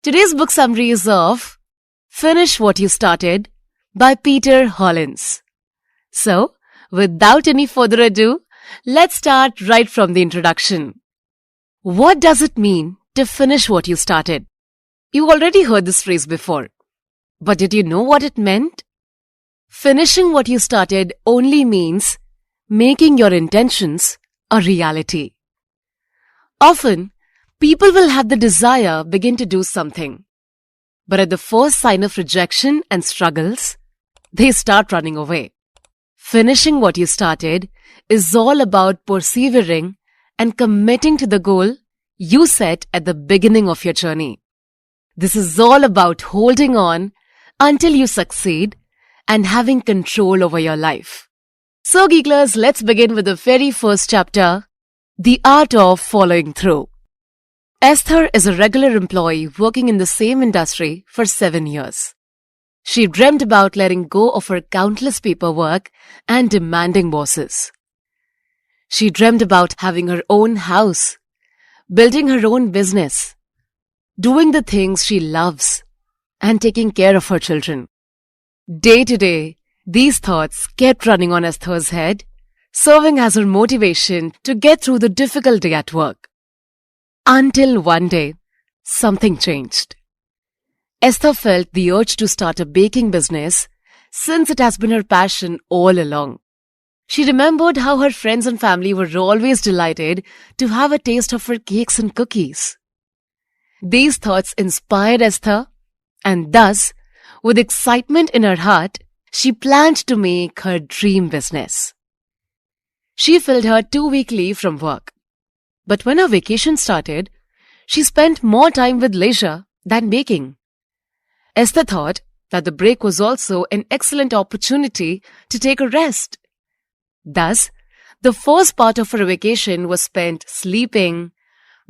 Today's book summary is of Finish What You Started by Peter Hollins. So, without any further ado, let's start right from the introduction. What does it mean to finish what you started? You already heard this phrase before, but did you know what it meant? Finishing what you started only means making your intentions a reality. Often, people will have the desire begin to do something, but at the first sign of rejection and struggles, they start running away. Finishing what you started is all about persevering and committing to the goal you set at the beginning of your journey. This is all about holding on until you succeed and having control over your life. So, Geeklers, let's begin with the very first chapter, The Art of Following Through. Esther is a regular employee working in the same industry for 7 years. She dreamt about letting go of her countless paperwork and demanding bosses. She dreamt about having her own house, building her own business, doing the things she loves, and taking care of her children. Day to day, these thoughts kept running on Esther's head, serving as her motivation to get through the difficult day at work. Until one day, something changed. Esther felt the urge to start a baking business since it has been her passion all along. She remembered how her friends and family were always delighted to have a taste of her cakes and cookies. These thoughts inspired Esther, and thus, with excitement in her heart, she planned to make her dream business. She filled her 2-week leave from work. But when her vacation started, she spent more time with leisure than baking. Esther thought that the break was also an excellent opportunity to take a rest. Thus, the first part of her vacation was spent sleeping,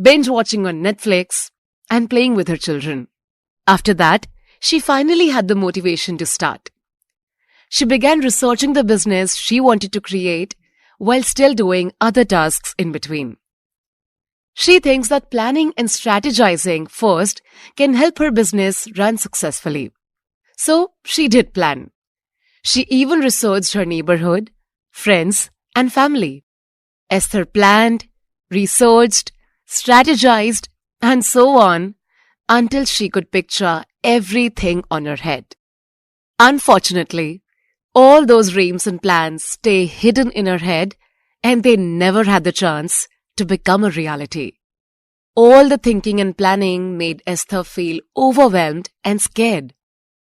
binge-watching on Netflix, and playing with her children. After that, she finally had the motivation to start. She began researching the business she wanted to create while still doing other tasks in between. She thinks that planning and strategizing first can help her business run successfully. So, she did plan. She even researched her neighborhood, friends, and family. Esther planned, researched, strategized, and so on until she could picture everything on her head. Unfortunately, all those dreams and plans stay hidden in her head and they never had the chance to become a reality. All the thinking and planning made Esther feel overwhelmed and scared.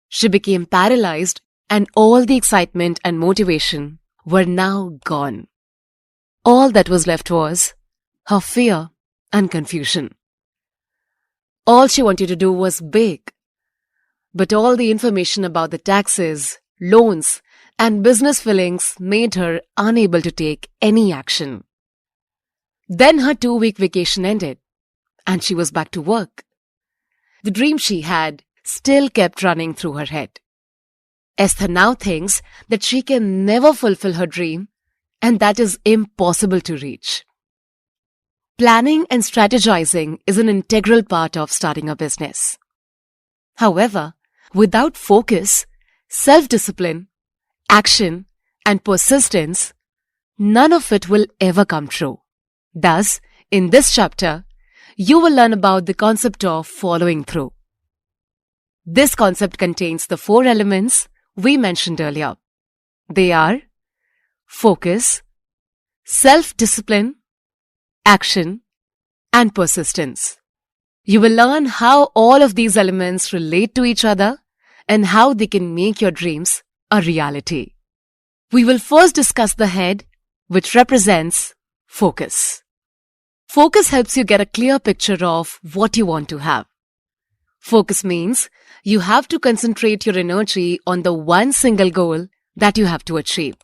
She became paralyzed and all the excitement and motivation were now gone. All that was left was her fear and confusion. All she wanted to do was bake. But all the information about the taxes, loans, and business fillings made her unable to take any action. Then her 2-week vacation ended, and she was back to work. The dream she had still kept running through her head. Esther now thinks that she can never fulfill her dream, and that is impossible to reach. Planning and strategizing is an integral part of starting a business. However, without focus, self-discipline, action, and persistence, none of it will ever come true. Thus, in this chapter, you will learn about the concept of following through. This concept contains the 4 elements we mentioned earlier. They are focus, self-discipline, action, and persistence. You will learn how all of these elements relate to each other and how they can make your dreams a reality. We will first discuss the head, which represents focus. Focus helps you get a clear picture of what you want to have. Focus means you have to concentrate your energy on the one single goal that you have to achieve.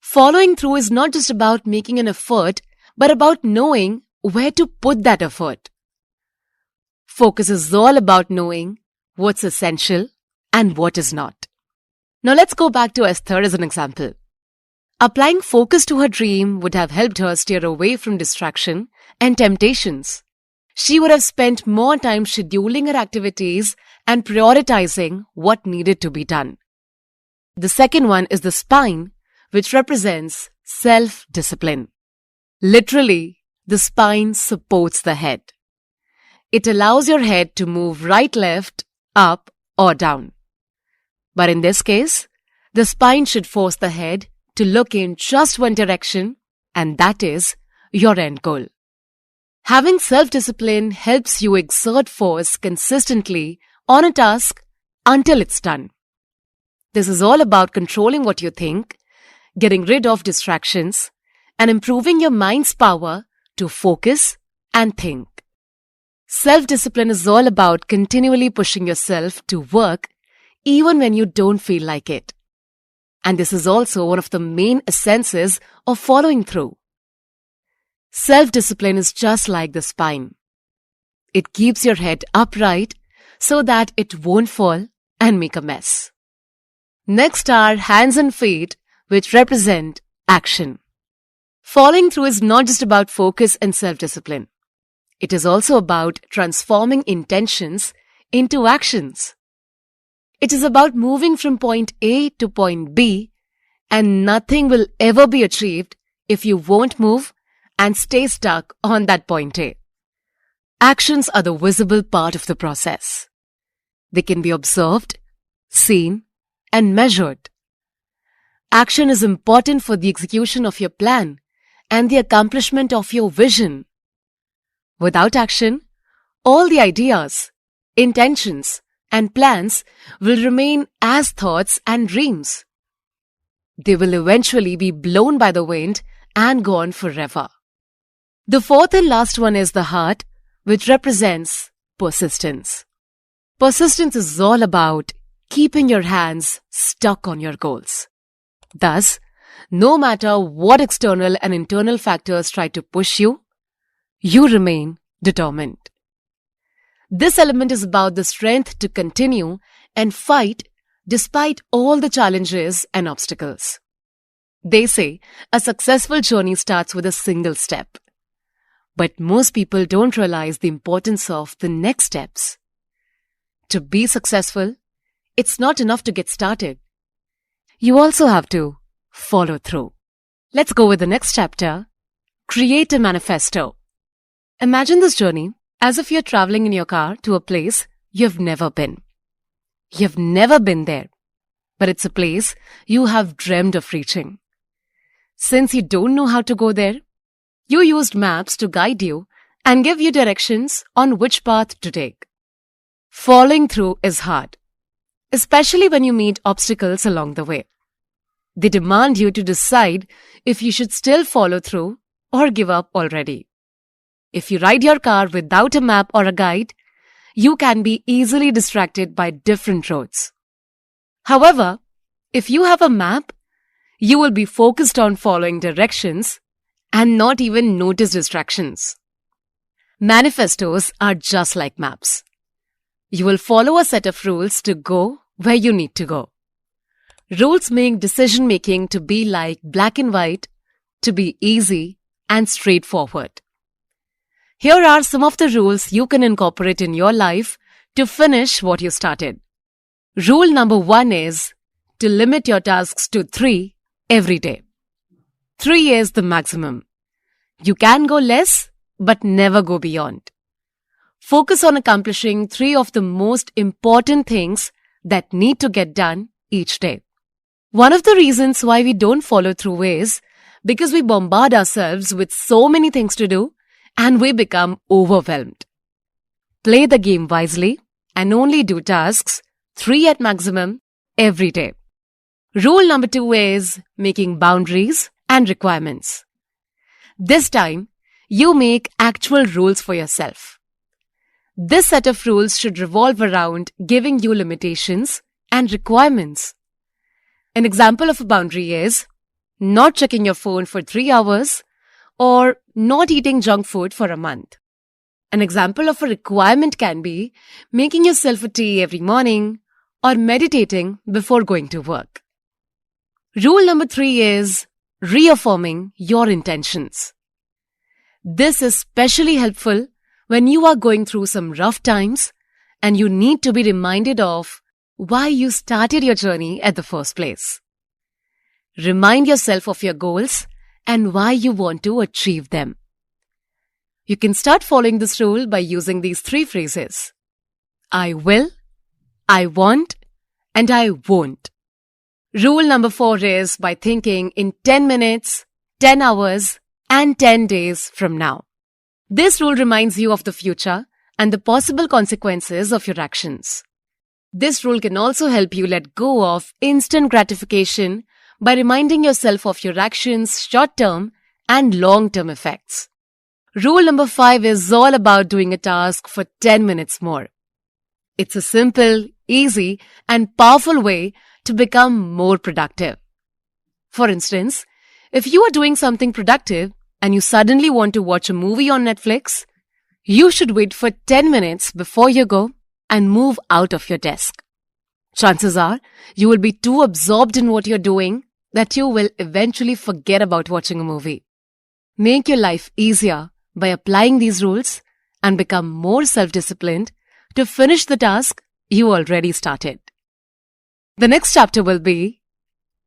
Following through is not just about making an effort, but about knowing where to put that effort. Focus is all about knowing what's essential and what is not. Now let's go back to Esther as an example. Applying focus to her dream would have helped her steer away from distraction and temptations. She would have spent more time scheduling her activities and prioritizing what needed to be done. The second one is the spine, which represents self-discipline. Literally, the spine supports the head. It allows your head to move right, left, up, or down. But in this case, the spine should force the head to look in just one direction, and that is your end goal. Having self-discipline helps you exert force consistently on a task until it's done. This is all about controlling what you think, getting rid of distractions, and improving your mind's power to focus and think. Self-discipline is all about continually pushing yourself to work even when you don't feel like it. And this is also one of the main essences of following through. Self-discipline is just like the spine. It keeps your head upright so that it won't fall and make a mess. Next are hands and feet, which represent action. Following through is not just about focus and self-discipline. It is also about transforming intentions into actions. It is about moving from point A to point B, and nothing will ever be achieved if you won't move and stay stuck on that point A. Actions are the visible part of the process. They can be observed, seen, and measured. Action is important for the execution of your plan and the accomplishment of your vision. Without action, all the ideas, intentions, and plans will remain as thoughts and dreams. They will eventually be blown by the wind and gone forever. The fourth and last one is the heart, which represents persistence. Persistence is all about keeping your hands stuck on your goals. Thus, no matter what external and internal factors try to push you, you remain determined. This element is about the strength to continue and fight despite all the challenges and obstacles. They say a successful journey starts with a single step. But most people don't realize the importance of the next steps. To be successful, it's not enough to get started. You also have to follow through. Let's go with the next chapter. Create a manifesto. Imagine this journey as if you're traveling in your car to a place you've never been. You've never been there, but it's a place you have dreamed of reaching. Since you don't know how to go there, you used maps to guide you and give you directions on which path to take. Following through is hard, especially when you meet obstacles along the way. They demand you to decide if you should still follow through or give up already. If you ride your car without a map or a guide, you can be easily distracted by different roads. However, if you have a map, you will be focused on following directions and not even notice distractions. Manifestos are just like maps. You will follow a set of rules to go where you need to go. Rules make decision-making to be like black and white, to be easy and straightforward. Here are some of the rules you can incorporate in your life to finish what you started. Rule number 1 is to limit your tasks to 3 every day. 3 is the maximum. You can go less, but never go beyond. Focus on accomplishing 3 of the most important things that need to get done each day. One of the reasons why we don't follow through is because we bombard ourselves with so many things to do and we become overwhelmed. Play the game wisely and only do tasks 3 at maximum every day. Rule number 2 is making boundaries and requirements. This time, you make actual rules for yourself. This set of rules should revolve around giving you limitations and requirements. An example of a boundary is not checking your phone for 3 hours or not eating junk food for a month. An example of a requirement can be making yourself a tea every morning or meditating before going to work. Rule number 3 is reaffirming your intentions. This is especially helpful when you are going through some rough times and you need to be reminded of why you started your journey at the first place. Remind yourself of your goals and why you want to achieve them. You can start following this rule by using these 3 phrases. I will, I want, and I won't. Rule number 4 is by thinking in 10 minutes, 10 hours, and 10 days from now. This rule reminds you of the future and the possible consequences of your actions. This rule can also help you let go of instant gratification by reminding yourself of your actions' short-term and long-term effects. Rule number 5 is all about doing a task for 10 minutes more. It's a simple, easy, and powerful way to become more productive. For instance, if you are doing something productive and you suddenly want to watch a movie on Netflix, you should wait for 10 minutes before you go and move out of your desk. Chances are you will be too absorbed in what you're doing that you will eventually forget about watching a movie. Make your life easier by applying these rules and become more self-disciplined to finish the task you already started. The next chapter will be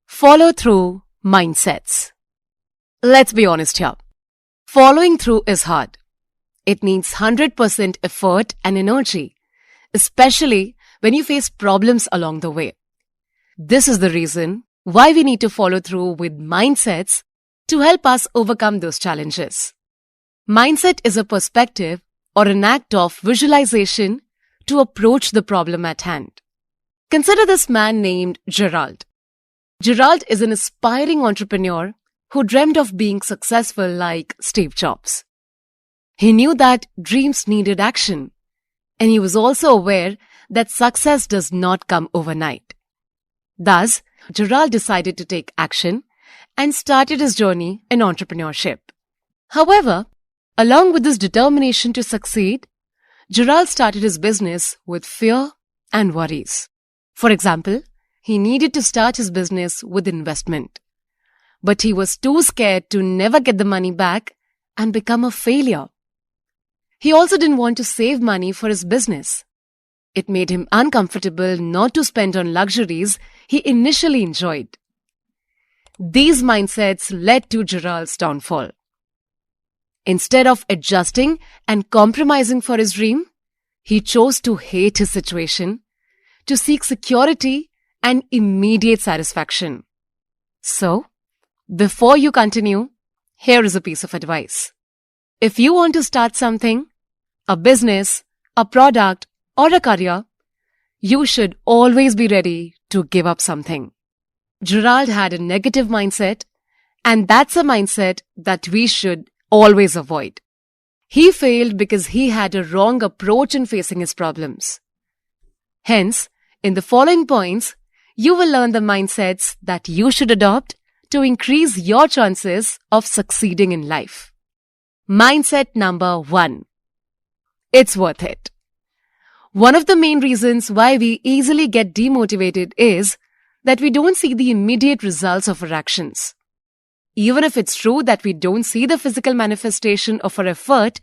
Follow Through Mindsets. Let's be honest here. Following through is hard. It needs 100% effort and energy, especially when you face problems along the way. This is the reason why we need to follow through with mindsets to help us overcome those challenges. Mindset is a perspective or an act of visualization to approach the problem at hand. Consider this man named Gerald. Gerald is an aspiring entrepreneur who dreamed of being successful like Steve Jobs. He knew that dreams needed action, and he was also aware that success does not come overnight. Thus, Gerald decided to take action and started his journey in entrepreneurship. However, along with this determination to succeed, Gerald started his business with fear and worries. For example, he needed to start his business with investment. But he was too scared to never get the money back and become a failure. He also didn't want to save money for his business. It made him uncomfortable not to spend on luxuries he initially enjoyed. These mindsets led to Gerald's downfall. Instead of adjusting and compromising for his dream, he chose to hate his situation, to seek security and immediate satisfaction. So, before you continue, here is a piece of advice. If you want to start something, a business, a product, or a career, you should always be ready to give up something. Gerald had a negative mindset, and that's a mindset that we should always avoid. He failed because he had a wrong approach in facing his problems. Hence, in the following points, you will learn the mindsets that you should adopt to increase your chances of succeeding in life. Mindset number 1. It's worth it. One of the main reasons why we easily get demotivated is that we don't see the immediate results of our actions. Even if it's true that we don't see the physical manifestation of our effort,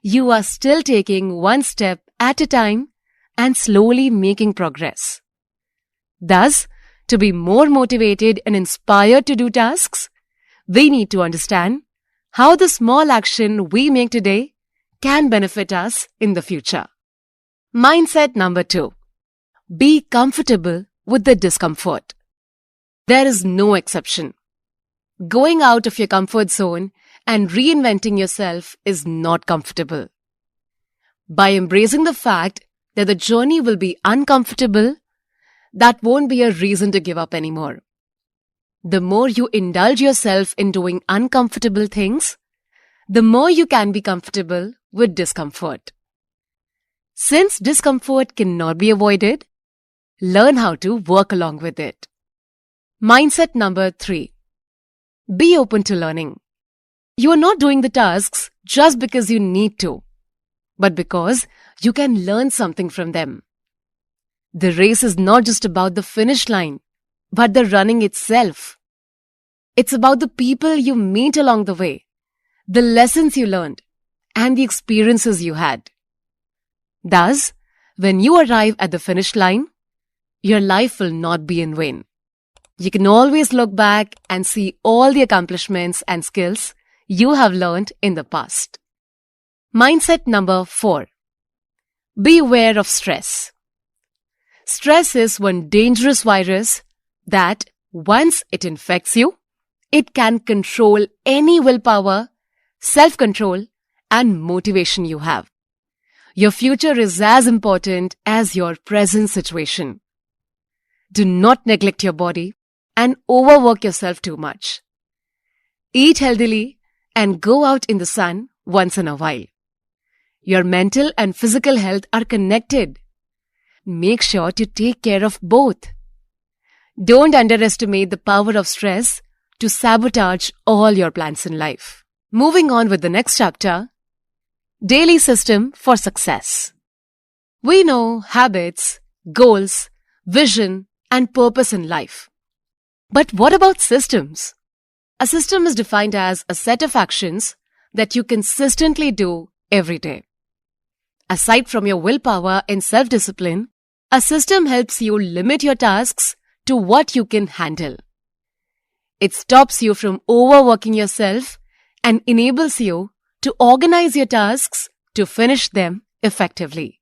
you are still taking one step at a time and slowly making progress. Thus, to be more motivated and inspired to do tasks, we need to understand how the small action we make today can benefit us in the future. Mindset number 2. Be comfortable with the discomfort. There is no exception. Going out of your comfort zone and reinventing yourself is not comfortable. By embracing the fact that the journey will be uncomfortable, that won't be a reason to give up anymore. The more you indulge yourself in doing uncomfortable things, the more you can be comfortable with discomfort. Since discomfort cannot be avoided, learn how to work along with it. Mindset number 3. Be open to learning. You are not doing the tasks just because you need to, but because you can learn something from them. The race is not just about the finish line, but the running itself. It's about the people you meet along the way, the lessons you learned, and the experiences you had. Thus, when you arrive at the finish line, your life will not be in vain. You can always look back and see all the accomplishments and skills you have learned in the past. Mindset number 4. Be aware of stress. Stress is one dangerous virus that, once it infects you, it can control any willpower, self-control, and motivation you have. Your future is as important as your present situation. Do not neglect your body and overwork yourself too much. Eat healthily and go out in the sun once in a while. Your mental and physical health are connected. Make sure to take care of both. Don't underestimate the power of stress to sabotage all your plans in life. Moving on with the next chapter, Daily System for Success. We know habits, goals, vision, and purpose in life. But what about systems? A system is defined as a set of actions that you consistently do every day. Aside from your willpower and self-discipline, a system helps you limit your tasks to what you can handle. It stops you from overworking yourself and enables you to organize your tasks to finish them effectively.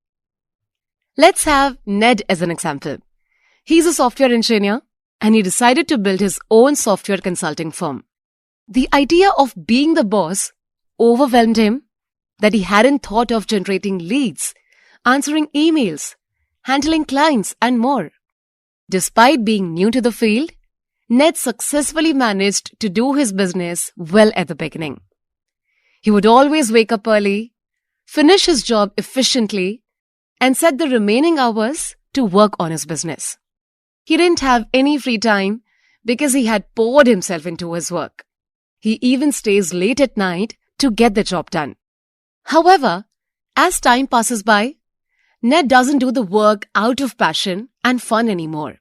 Let's have Ned as an example. He's a software engineer and he decided to build his own software consulting firm. The idea of being the boss overwhelmed him that he hadn't thought of generating leads, answering emails, handling clients, and more. Despite being new to the field, Ned successfully managed to do his business well at the beginning. He would always wake up early, finish his job efficiently, and set the remaining hours to work on his business. He didn't have any free time because he had poured himself into his work. He even stays late at night to get the job done. However, as time passes by, Ned doesn't do the work out of passion and fun anymore.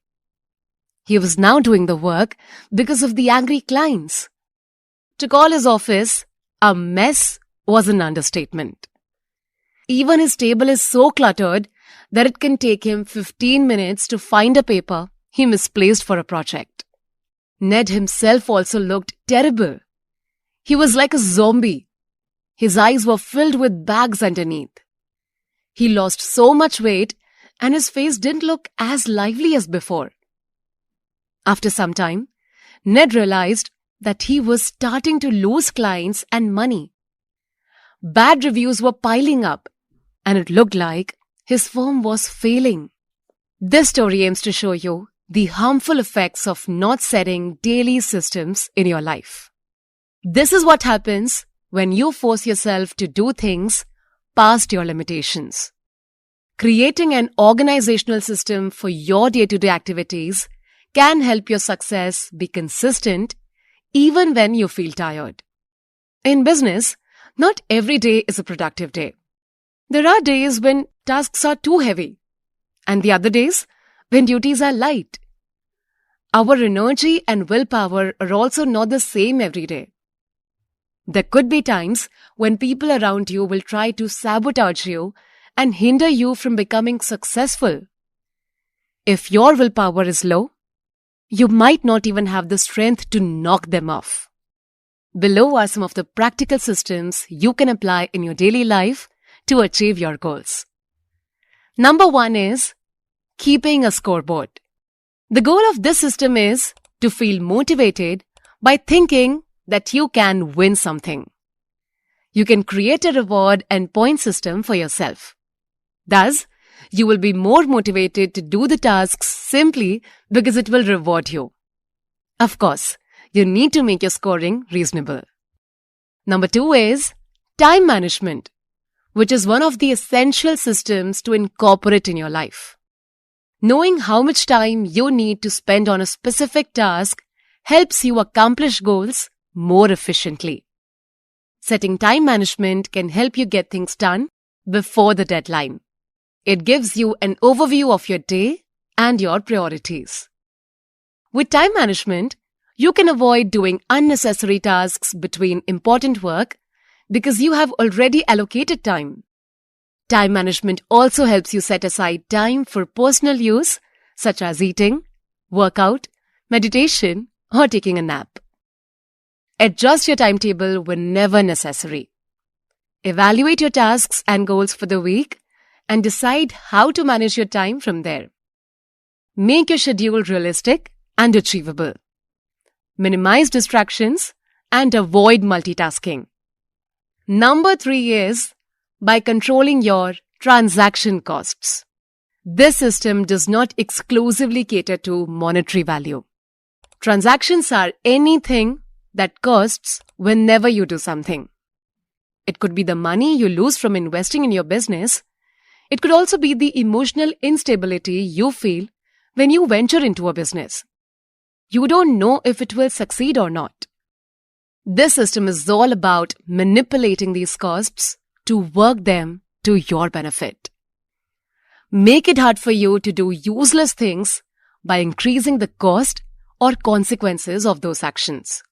He was now doing the work because of the angry clients. To call his office a mess was an understatement. Even his table is so cluttered that it can take him 15 minutes to find a paper he misplaced for a project. Ned himself also looked terrible. He was like a zombie. His eyes were filled with bags underneath. He lost so much weight and his face didn't look as lively as before. After some time, Ned realized that he was starting to lose clients and money. Bad reviews were piling up and it looked like his firm was failing. This story aims to show you the harmful effects of not setting daily systems in your life. This is what happens when you force yourself to do things past your limitations. Creating an organizational system for your day-to-day activities can help your success be consistent even when you feel tired. In business, not every day is a productive day. There are days when tasks are too heavy, and the other days when duties are light. Our energy and willpower are also not the same every day. There could be times when people around you will try to sabotage you and hinder you from becoming successful. If your willpower is low, you might not even have the strength to knock them off. Below are some of the practical systems you can apply in your daily life to achieve your goals. Number 1 is keeping a scoreboard. The goal of this system is to feel motivated by thinking that you can win something. You can create a reward and point system for yourself. Thus, you will be more motivated to do the tasks simply because it will reward you. Of course, you need to make your scoring reasonable. Number 2 is time management, which is one of the essential systems to incorporate in your life. Knowing how much time you need to spend on a specific task helps you accomplish goals more efficiently. Setting time management can help you get things done before the deadline. It gives you an overview of your day and your priorities. With time management, you can avoid doing unnecessary tasks between important work because you have already allocated time. Time management also helps you set aside time for personal use, such as eating, workout, meditation, or taking a nap. Adjust your timetable whenever necessary. Evaluate your tasks and goals for the week and decide how to manage your time from there. Make your schedule realistic and achievable. Minimize distractions and avoid multitasking. Number 3 is by controlling your transaction costs. This system does not exclusively cater to monetary value. Transactions are anything that costs whenever you do something. It could be the money you lose from investing in your business. It could also be the emotional instability you feel when you venture into a business. You don't know if it will succeed or not. This system is all about manipulating these costs to work them to your benefit. Make it hard for you to do useless things by increasing the cost or consequences of those actions.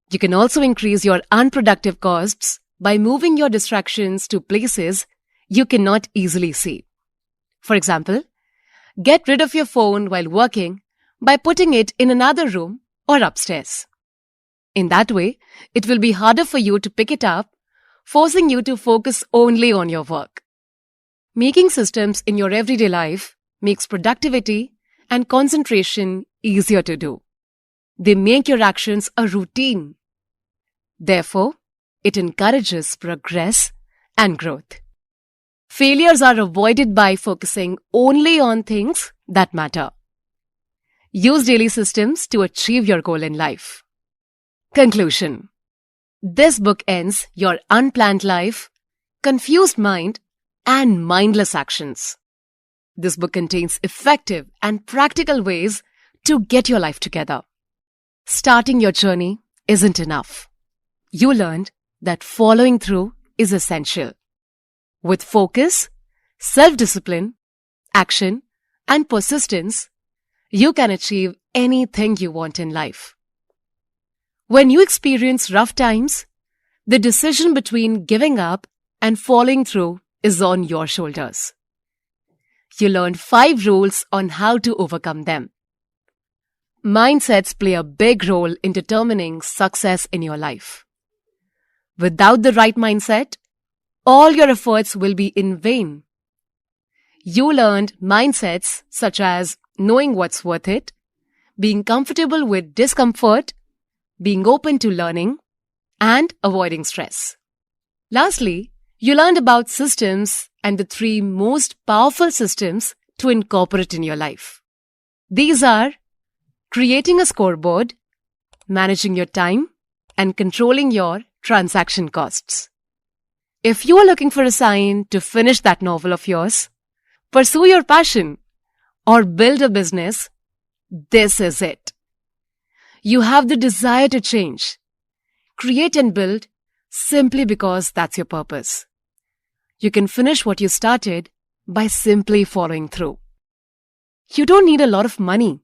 You can also increase your unproductive costs by moving your distractions to places you cannot easily see. For example, get rid of your phone while working by putting it in another room or upstairs. In that way, it will be harder for you to pick it up, forcing you to focus only on your work. Making systems in your everyday life makes productivity and concentration easier to do. They make your actions a routine. Therefore, it encourages progress and growth. Failures are avoided by focusing only on things that matter. Use daily systems to achieve your goal in life. Conclusion. This book ends your unplanned life, confused mind, and mindless actions. This book contains effective and practical ways to get your life together. Starting your journey isn't enough. You learned that following through is essential. With focus, self-discipline, action, and persistence, you can achieve anything you want in life. When you experience rough times, the decision between giving up and following through is on your shoulders. You learned 5 rules on how to overcome them. Mindsets play a big role in determining success in your life. Without the right mindset, all your efforts will be in vain. You learned mindsets such as knowing what's worth it, being comfortable with discomfort, being open to learning, and avoiding stress. Lastly, you learned about systems and the 3 most powerful systems to incorporate in your life. These are creating a scoreboard, managing your time, and controlling your transaction costs. If you are looking for a sign to finish that novel of yours, pursue your passion, or build a business, this is it. You have the desire to change, create and build simply because that's your purpose. You can finish what you started by simply following through. You don't need a lot of money.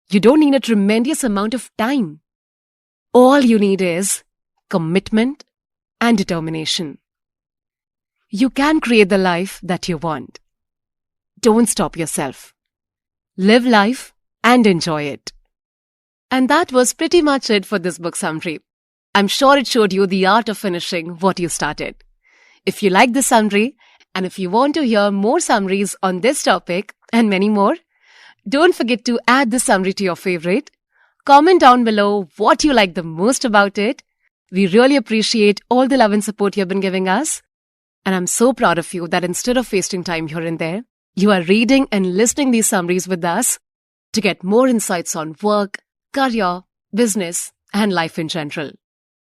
You don't need a tremendous amount of time. All you need is commitment and determination. You can create the life that you want. Don't stop yourself. Live life and enjoy it. And that was pretty much it for this book summary. I'm sure it showed you the art of finishing what you started. If you like this summary, and if you want to hear more summaries on this topic and many more, don't forget to add this summary to your favorite. Comment down below what you like the most about it. We really appreciate all the love and support you've been giving us. And I'm so proud of you that instead of wasting time here and there, you are reading and listening these summaries with us to get more insights on work, career, business, and life in general.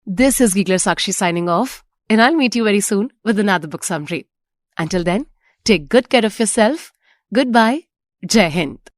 This is Giggler Sakshi signing off, and I'll meet you very soon with another book summary. Until then, take good care of yourself. Goodbye. Jai Hind.